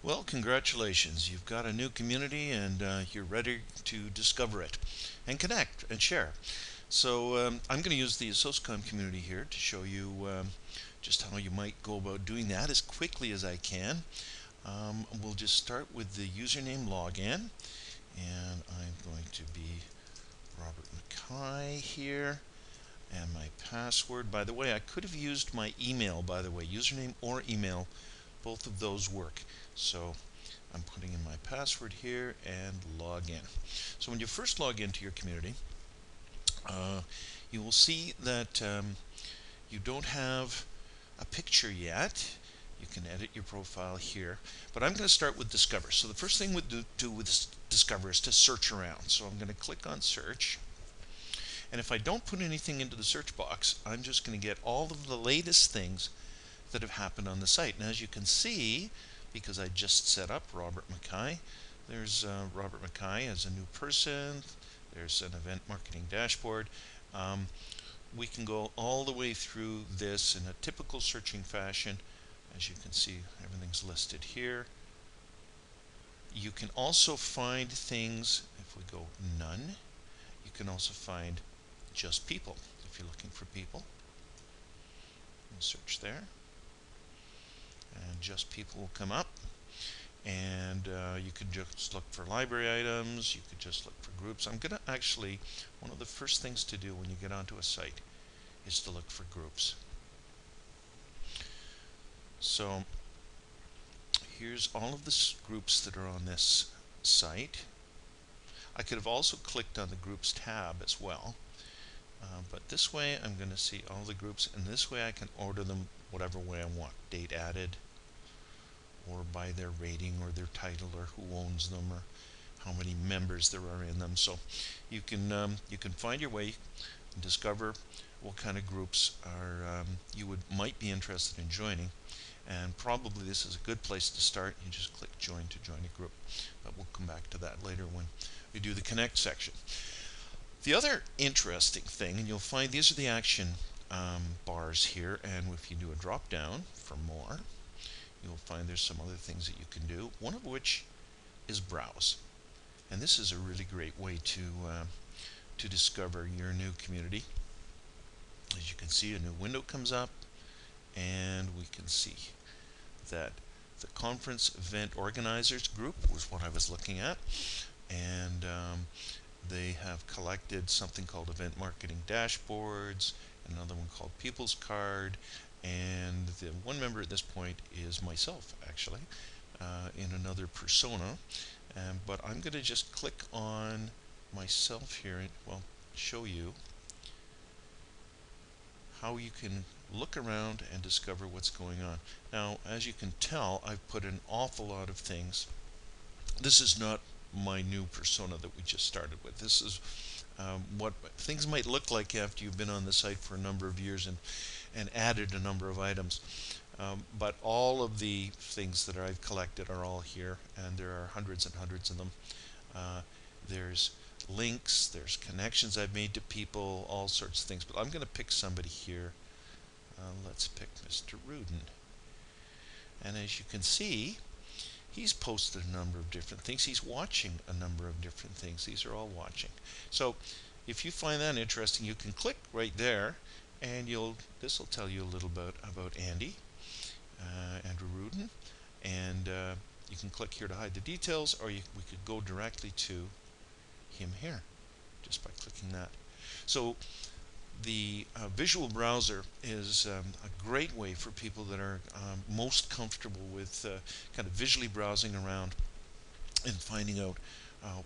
Well, congratulations. You've got a new community and you're ready to discover it and connect and share. So, I'm going to use the SOSCOM community here to show you just how you might go about doing that as quickly as I can. We'll just start with the username login, and I'm going to be Robert Mackay here. And my password, by the way, I could have used my email, by the way, username or email, both of those work. So I'm putting in my password here and log in. So when you first log into your community, uh, you will see that you don't have a picture yet. You can edit your profile here, but I'm going to start with Discover. So the first thing we do with Discover is to search around. So I'm going to click on Search, and if I don't put anything into the search box, I'm just going to get all of the latest things that have happened on the site. And as you can see, because I just set up Robert Mackay, there's Robert Mackay as a new person. There's an event marketing dashboard. Um, we can go all the way through this in a typical searching fashion. As you can see, everything's listed here. You can also find things, if we go none, you can also find just people. If you're looking for people, we'll search there, and just people will come up. And you could just look for library items. You could just look for groups. I'm going to actually, one of the first things to do when you get onto a site is to look for groups. So here's all of the groups that are on this site. I could have also clicked on the groups tab as well, but this way I'm going to see all the groups, and this way I can order them whatever way I want. Date added, or by their rating or their title or who owns them or how many members there are in them. So you can find your way and discover what kind of groups are you might be interested in joining. And probably this is a good place to start. You just click join to join a group, but we'll come back to that later when we do the connect section. The other interesting thing, and you'll find these are the action bars here, and if you do a drop down for more, you'll find there's some other things that you can do, one of which is browse. And this is a really great way to discover your new community. As you can see, a new window comes up, and we can see that the conference event organizers group was what I was looking at, and they have collected something called event marketing dashboards, another one called people's card, and the one member at this point is myself, actually, in another persona. But I'm going to just click on myself here and, well, show you how you can look around and discover what's going on. Now, as you can tell, I've put an awful lot of things. This is not my new persona that we just started with. This is what things might look like after you've been on the site for a number of years and added a number of items. But all of the things that I've collected are all here, and there are hundreds and hundreds of them. There's links, there's connections I've made to people, all sorts of things. But I'm going to pick somebody here. Let's pick Mr. Rudin. And as you can see, he's posted a number of different things. He's watching a number of different things. These are all watching. So if you find that interesting, you can click right there, and this will tell you a little bit about Andy, Andrew Rudin, and you can click here to hide the details, or we could go directly to him here just by clicking that. So the visual browser is a great way for people that are most comfortable with kind of visually browsing around and finding out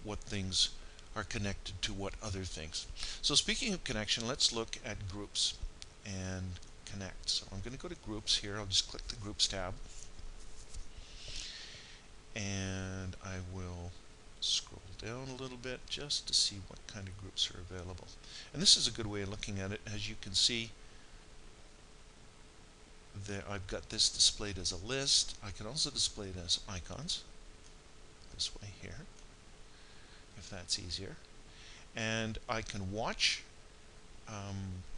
what things are connected to what other things. So speaking of connection, let's look at groups and connect. So I'm going to go to groups here. I'll just click the groups tab, and I will scroll down a little bit just to see what kind of groups are available. And this is a good way of looking at it. As you can see, there I've got this displayed as a list. I can also display it as icons this way here, if that's easier. And I can watch,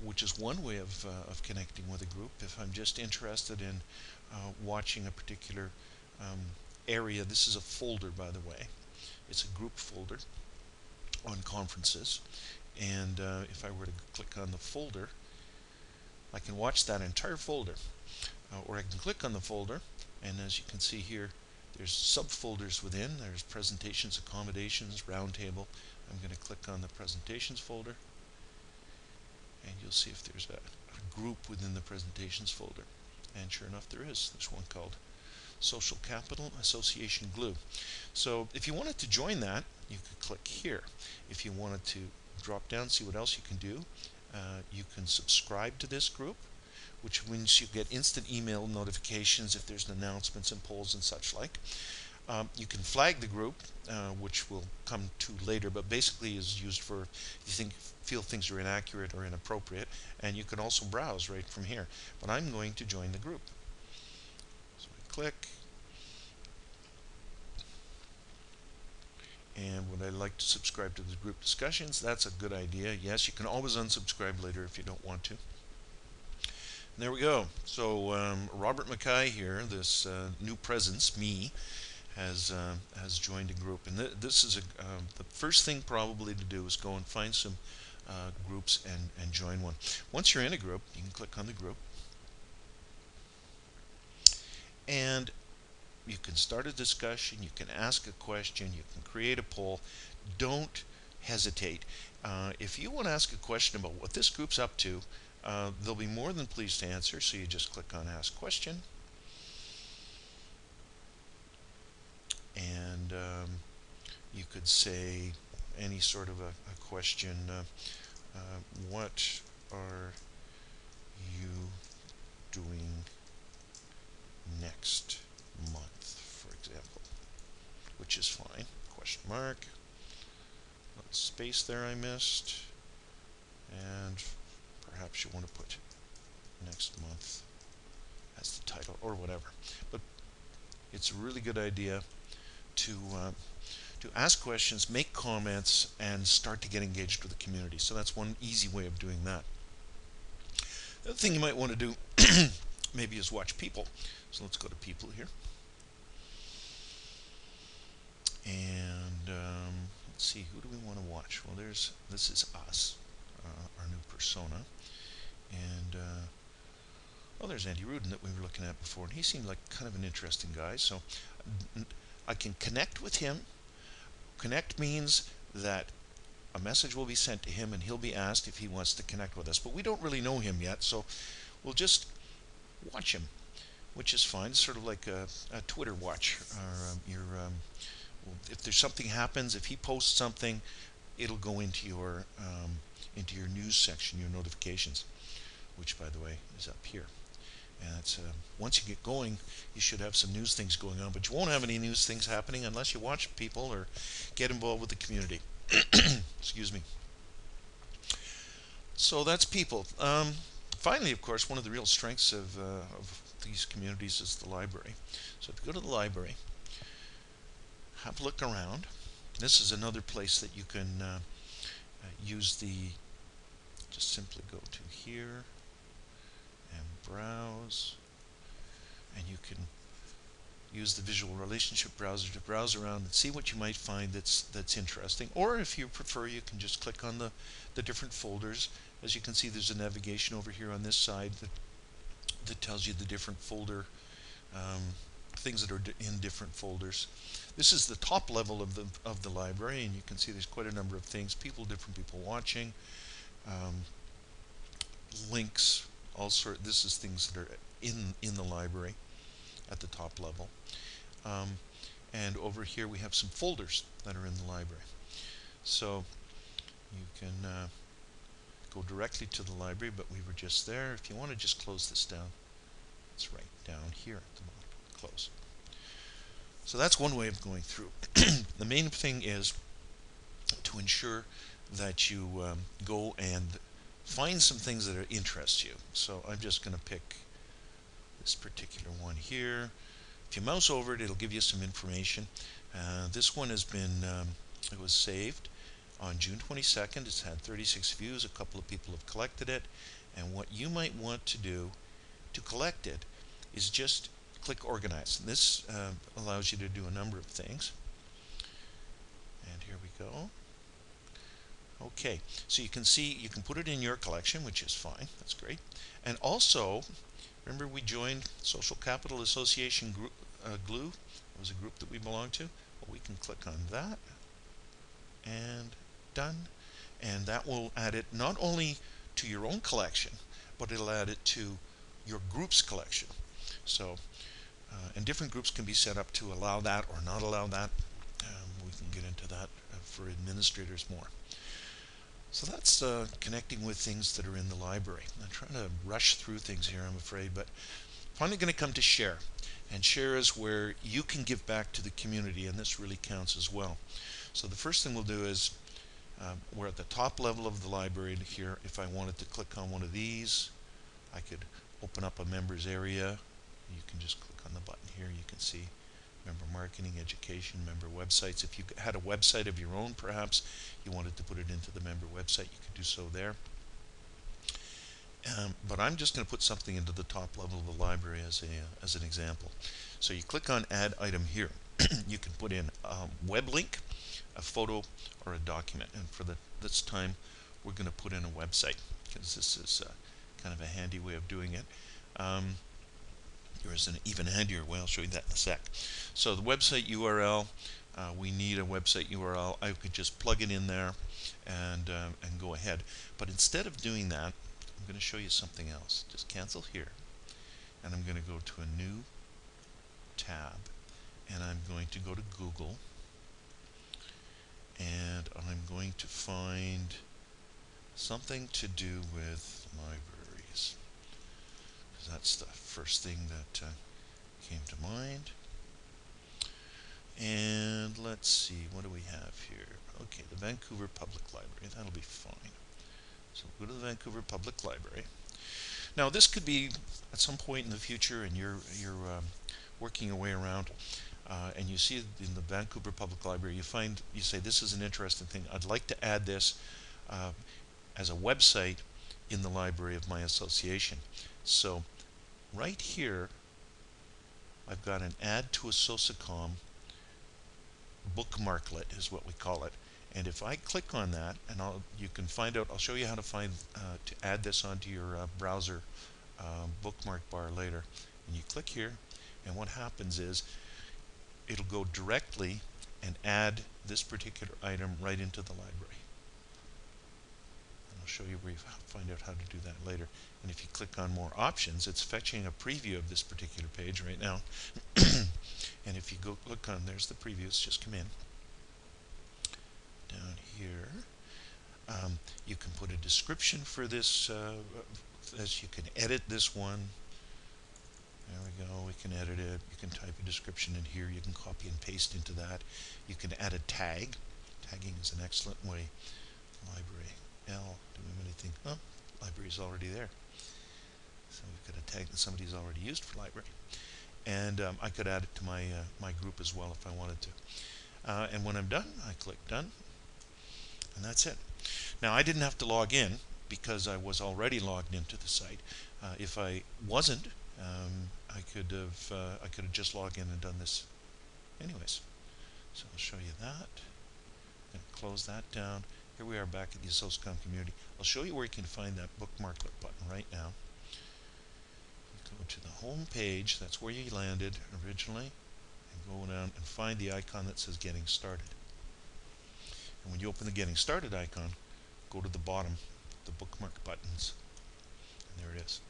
which is one way of connecting with a group. If I'm just interested in watching a particular area, this is a folder, by the way. It's a group folder on conferences. And if I were to click on the folder, I can watch that entire folder. Or I can click on the folder, and as you can see here, there's subfolders within. There's presentations, accommodations, roundtable. I'm going to click on the presentations folder, and you'll see if there's a group within the presentations folder. And sure enough, there is. There's one called Social Capital Association Glue. So if you wanted to join that, you could click here. If you wanted to drop down, see what else you can do, you can subscribe to this group, which means you get instant email notifications if there's announcements and polls and such like. You can flag the group, which we'll come to later, but basically is used for if you feel things are inaccurate or inappropriate, and you can also browse right from here. But I'm going to join the group. So I click, and would I like to subscribe to the group discussions? That's a good idea. Yes, you can always unsubscribe later if you don't want to. And there we go. So Robert Mackay here, this new presence, me, has joined a group, and this is the first thing probably to do is go and find some groups and join one. Once you're in a group, you can click on the group, and you can start a discussion, you can ask a question, you can create a poll. Don't hesitate. If you want to ask a question about what this group's up to, they'll be more than pleased to answer, so you just click on Ask Question. And you could say any sort of a question. What are you doing next month, for example? Which is fine. Question mark. Space there I missed. And perhaps you want to put next month as the title or whatever. But it's a really good idea to ask questions, make comments, and start to get engaged with the community. So that's one easy way of doing that. The other thing you might want to do maybe is watch people. So let's go to people here. And let's see, who do we want to watch? Well, this is us, our new persona. And there's Andy Rudin that we were looking at before, and he seemed like kind of an interesting guy. So I can connect with him. Connect means that a message will be sent to him and he'll be asked if he wants to connect with us. But we don't really know him yet, so we'll just watch him, which is fine. It's sort of like a Twitter watch. Or if there's something happens, if he posts something, it'll go into your news section, your notifications, which, by the way, is up here. And it's, once you get going, you should have some news things going on, but you won't have any news things happening unless you watch people or get involved with the community. Excuse me. So that's people. Finally, of course, one of the real strengths of these communities is the library. So if you go to the library, have a look around. This is another place that you can use just simply go to here and browse, and you can use the visual relationship browser to browse around and see what you might find that's interesting. Or if you prefer, you can just click on the different folders. As you can see, there's a navigation over here on this side that tells you the different folder things that are in different folders. This is the top level of the library, and you can see there's quite a number of things. Different people watching, links. This is things that are in the library at the top level. And over here we have some folders that are in the library. So you can go directly to the library, but we were just there. If you want to just close this down, it's right down here at the bottom. Close. So that's one way of going through. The main thing is to ensure that you go and find some things that interest you. So I'm just going to pick this particular one here. If you mouse over it, it'll give you some information. This one has been, it was saved on June 22nd. It's had 36 views. A couple of people have collected it. And what you might want to do to collect it is just click Organize. This allows you to do a number of things. And here we go. Okay, so you can see you can put it in your collection, which is fine. That's great. And also, remember we joined Social Capital Association group, GLUE. It was a group that we belong to. Well, we can click on that and done. And that will add it not only to your own collection, but it'll add it to your group's collection. So, and different groups can be set up to allow that or not allow that. We can get into that for administrators more. So that's connecting with things that are in the library. I'm trying to rush through things here, I'm afraid, but finally going to come to share. And share is where you can give back to the community, and this really counts as well. So the first thing we'll do is we're at the top level of the library here. If I wanted to click on one of these, I could open up a members area. You can just click on the button here. You can see member marketing, education, member websites. If you had a website of your own, perhaps you wanted to put it into the member website, you could do so there. But I'm just going to put something into the top level of the library as an example. So you click on Add Item here. You can put in a web link, a photo, or a document. And for this time, we're going to put in a website because this is kind of a handy way of doing it. There's an even handier way. I'll show you that in a sec. So the website URL, we need a website URL. I could just plug it in there and go ahead. But instead of doing that, I'm going to show you something else. Just cancel here, and I'm going to go to a new tab, and I'm going to go to Google, and I'm going to find something to do with libraries. That's the first thing that came to mind. And let's see, what do we have here? Okay, the Vancouver Public Library. That'll be fine. So go to the Vancouver Public Library. Now this could be at some point in the future, and you're working your way around, and you see in the Vancouver Public Library, you say this is an interesting thing. I'd like to add this as a website in the library of my association. So right here, I've got an add to a SOSACOM bookmarklet is what we call it. And if I click on that, and you can find out, I'll show you how to find to add this onto your browser bookmark bar later. And you click here, and what happens is it'll go directly and add this particular item right into the library. And I'll show you where you find out how to do that later. And if you click on more options, it's fetching a preview of this particular page right now. And if you go click on, there's the previews, just come in. Down here, you can put a description for this, as you can edit this one. There we go, we can edit it. You can type a description in here. You can copy and paste into that. You can add a tag. Tagging is an excellent way. Library L, do we have anything? Oh, library is already there. So we've got a tag that somebody's already used for library. And I could add it to my, my group as well if I wanted to. And when I'm done, I click Done. And that's it. Now I didn't have to log in because I was already logged into the site. If I wasn't, I could have just logged in and done this anyways. So I'll show you that. I'm going to close that down. Here we are back at the SOSCOM community. I'll show you where you can find that bookmarklet button right now. You go to the home page, that's where you landed originally, and go down and find the icon that says Getting Started. And when you open the Getting Started icon, go to the bottom, the bookmark buttons, and there it is.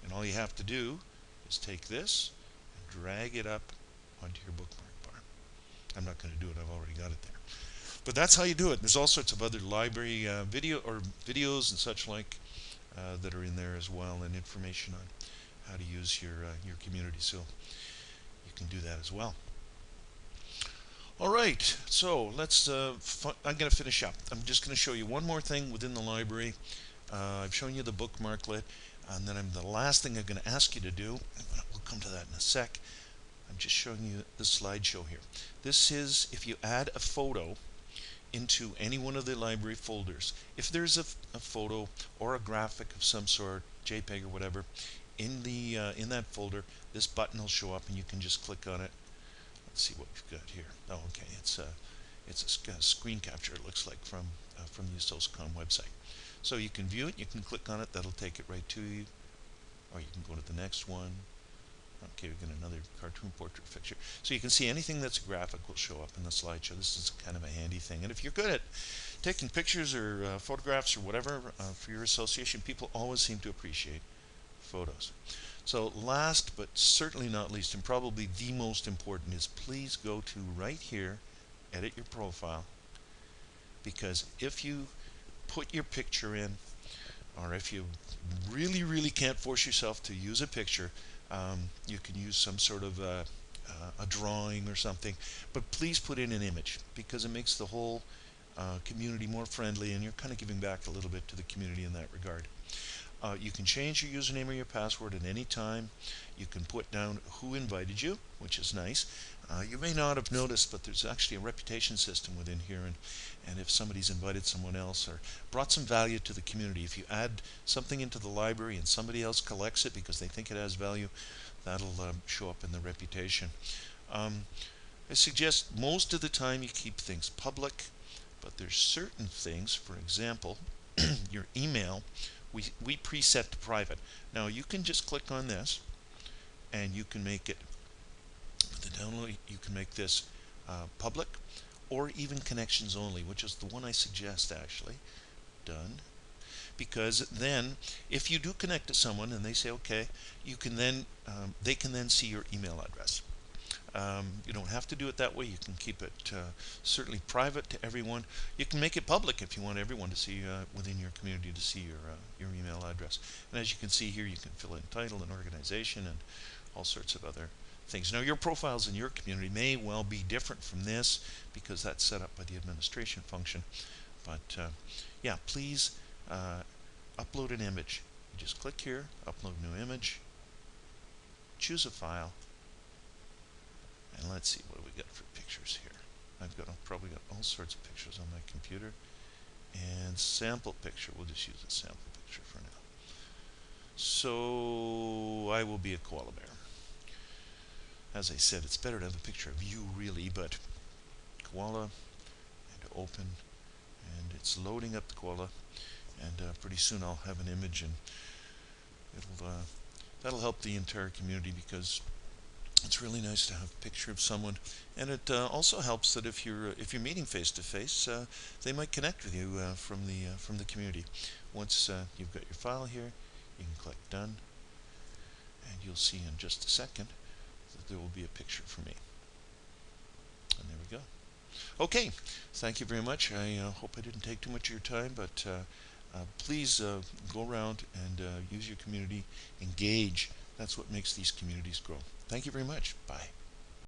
And all you have to do is take this and drag it up onto your bookmark bar. I'm not going to do it, I've already got it there. But that's how you do it. There's all sorts of other library videos and such like that are in there as well, and information on how to use your community. So you can do that as well. All right, so let's. I'm going to finish up. I'm just going to show you one more thing within the library. I've shown you the bookmarklet, and then the last thing I'm going to ask you to do. We'll come to that in a sec. I'm just showing you the slideshow here. This is if you add a photo into any one of the library folders. If there's a photo or a graphic of some sort, JPEG or whatever, in that folder, this button will show up and you can just click on it. Let's see what we've got here. Oh, okay, it's a screen capture, it looks like, from the Ososcom website. So you can view it, you can click on it, that'll take it right to you, or you can go to the next one. Okay, we got another cartoon portrait picture. So you can see anything that's graphic will show up in the slideshow. This is kind of a handy thing. And if you're good at taking pictures or photographs or whatever for your association, people always seem to appreciate photos. So last but certainly not least, and probably the most important, is please go to right here, edit your profile, because if you put your picture in, or if you really can't force yourself to use a picture, you can use some sort of a drawing or something, but please put in an image, because it makes the whole community more friendly, and you're kind of giving back a little bit to the community in that regard. You can change your username or your password at any time. You can put down who invited you, which is nice. You may not have noticed, but there's actually a reputation system within here, and if somebody's invited someone else or brought some value to the community, if you add something into the library and somebody else collects it because they think it has value, that'll show up in the reputation. I suggest most of the time you keep things public, but there's certain things, for example, your email, we preset to private. Now you can just click on this and you can make it, the download, you can make this public, or even connections only, which is the one I suggest actually. Done. Because then if you do connect to someone and they say okay, you can then they can then see your email address. You don't have to do it that way. You can keep it certainly private to everyone. You can make it public if you want everyone to see within your community to see your email address. And as you can see here, you can fill in title and organization and all sorts of other things. Now your profiles in your community may well be different from this because that's set up by the administration function. But yeah, please upload an image. You just click here, upload new image, choose a file. And let's see what we got for pictures here. I've probably got all sorts of pictures on my computer. And sample picture, we'll just use a sample picture for now. So I will be a koala bear. As I said, it's better to have a picture of you really, but koala, and open, and it's loading up the koala, and pretty soon I'll have an image, and that'll help the entire community, because it's really nice to have a picture of someone, and it also helps that if you're meeting face to face, they might connect with you from the community. Once you've got your file here, you can click done, and you'll see in just a second that there will be a picture for me. And there we go. Okay, thank you very much. I hope I didn't take too much of your time, but please go around and use your community, engage. That's what makes these communities grow. Thank you very much. Bye.